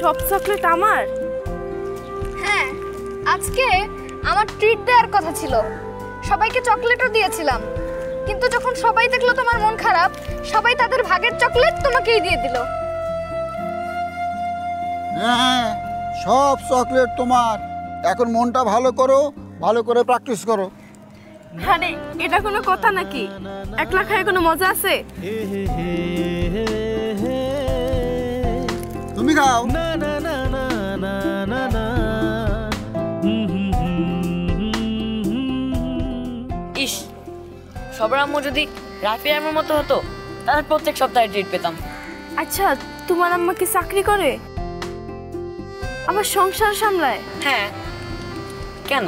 সব চকলেট আমার? হ্যাঁ, আজকে আমার ট্রিট দেওয়ার কথা ছিল, সবাইকে চকলেটও দিয়েছিলাম, কিন্তু যখন সবাই দেখলো তোমার মন খারাপ, সবাই তাদের ভাগের চকলেট তোমাকেই দিয়ে দিল। হ্যাঁ, সব চকলেট তোমার। এখন মনটা ভালো করো, ভালো করে প্র্যাকটিস করো। আরে এটা কোনো কথা নাকি? একলা খায় কোনো মজা আছে? তুমি খাও। ইস, সবার আম্মু যদি রাফি আম্মুর মতো হতো তাহলে প্রত্যেক সপ্তাহে ট্রিট পেতাম। আচ্ছা, তোমার আম্মা কি চাকরি করে? আবার সংসার সামলায়? হ্যাঁ, কেন?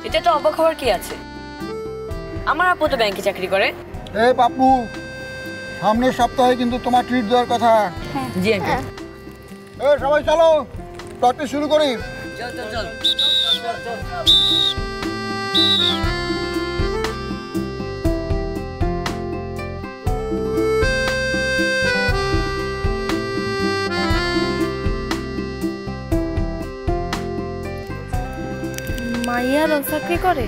এটা তো অবাক হওয়ার কি আছে? আমার আপু তো ব্যাংকে চাকরি করে। এই পাপ্পু, সামনের সপ্তাহে কিন্তু তোমার ট্রিট দেওয়ার কথা। জি আঙ্কেল। এই সবাই চলো, প্র্যাকটিস শুরু করি। চল চল চল। মাইয়ারও চাকরি করে?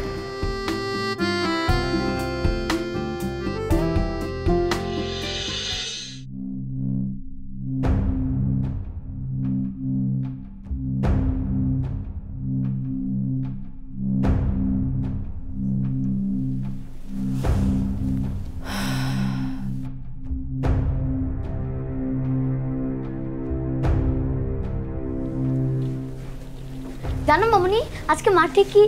জানো মামুনি, আজকে মাঠে কি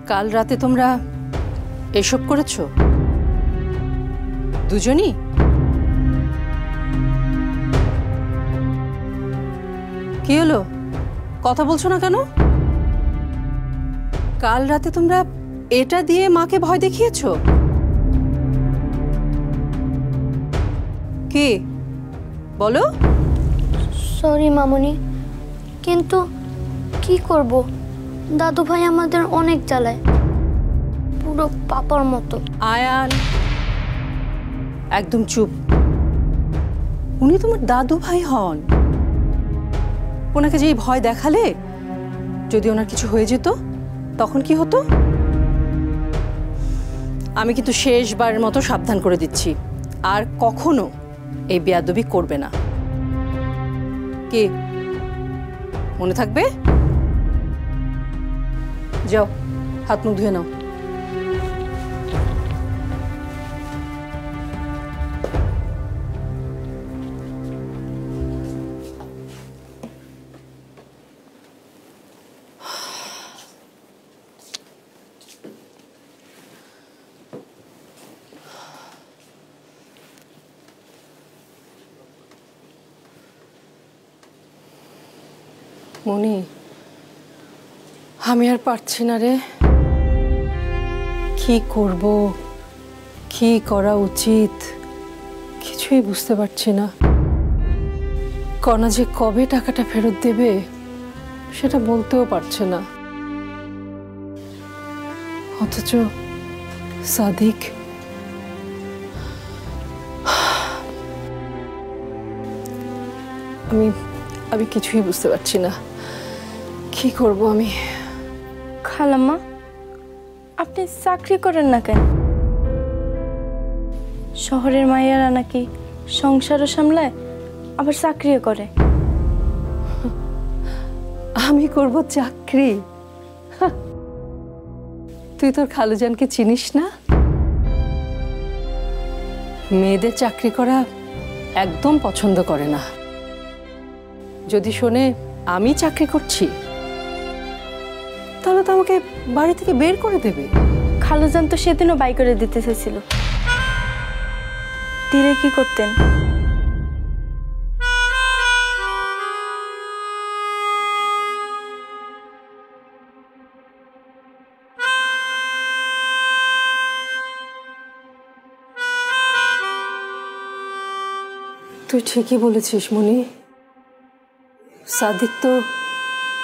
কাল রাতে তোমরা এসব করেছো দুজনই? কি হলো, কথা বলছো না কেন? কাল রাতে তোমরা এটা দিয়ে মাকে ভয় দেখিয়েছো? কি বলো? সরি মামুনি, কিন্তু কি করব, দাদু ভাই আমাদের অনেক জ্বালায়, পুরো পাপার মতো। আয়ান, একদম চুপ। উনি তোমার দাদু ভাই হন। ওনাকে যে ভয় দেখালে, যদি ওনার কিছু হয়ে যেত তখন কি হতো? আমি কিন্তু শেষবারের মতো সাবধান করে দিচ্ছি, আর কখনো এই বেয়াদবি করবে না। কি মনে থাকবে? যাও, হাত মুখ ধুয়ে নাও। মনি, আমি আর পারছি না রে। কি করব, কি করা উচিত কিছুই বুঝতে পারছি না। কণা যে কবে টাকাটা ফেরত দেবে সেটা বলতেও পারছে না, অথচ সাদিক আমি কিছুই বুঝতে পারছি না। কি করব আমি? খালাম্মা, আপনি চাকরি করেন না কেন? শহরের মাইয়ারা নাকি সংসারও সামলায়, আবার চাকরিও করে। আমি করব চাকরি? তুই তোর খালুজানকে চিনিস না? মেয়েদের চাকরি করা একদম পছন্দ করে না। যদি শোনে আমি চাকরি করছি তাহলে তো আমাকে বাড়ি থেকে বের করে দেবে। খালুজান তো সেদিনও বাই করে দিতে চেয়েছিল, দিলে কি করতেন? তুই ঠিকই বলেছিস মনি। সাদিক তো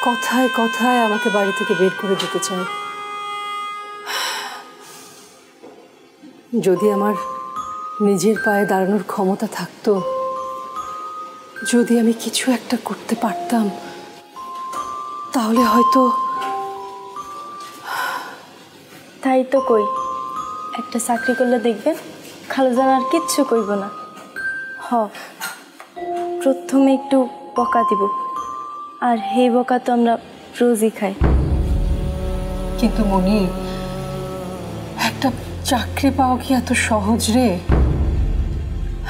কথায় কথায় আমাকে বাড়ি থেকে বের করে দিতে চায়। যদি আমার নিজের পায়ে দাঁড়ানোর ক্ষমতা থাকতো, যদি আমি কিছু একটা করতে পারতাম, তাহলে হয়তো। তাই তো কই, একটা চাকরি করলে দেখবেন খালুজান আর কিচ্ছু কইব না। প্রথমে একটু বকা দিব, আর সেই বকা তো আমরা রোজই খাই। কিন্তু মনি, একটা চাকরি পাওয়া কি এত সহজ রে?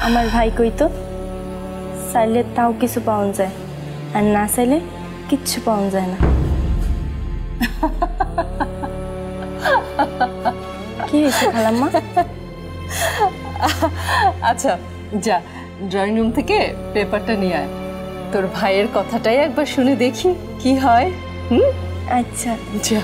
আমার ভাই কইতো, চাইলে তাও কিছু পাওয়া যায়, আর না চাইলে কিচ্ছু পাওয়া যায় না। কি হয়েছে খালাম্মা? আচ্ছা যা, ড্রয়িং রুম থেকে পেপারটা নিয়ে আয়, তোর ভাইয়ের কথাটাই একবার শুনে দেখি কি হয়। আচ্ছা যা।